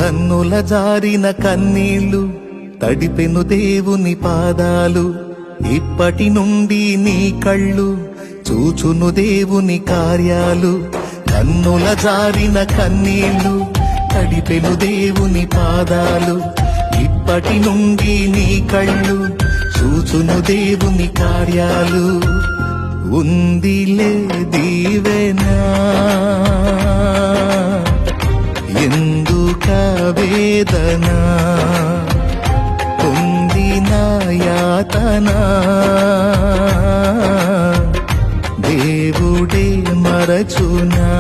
కన్నుల జారిన కన్నీళ్లు తడిపెను దేవుని పాదాలు. ఇప్పటి నుండి నీ కళ్ళు చూచును దేవుని కార్యాలు. కన్నుల జారిన కన్నీళ్లు తడిపెను దేవుని పాదాలు. ఇప్పటి నుండి నీ కళ్ళు చూచును దేవుని కార్యాలు. ఉందిలే దీవెనా ఎందుక వేదన, పొందిన యాతన దేవుడే మరచునా.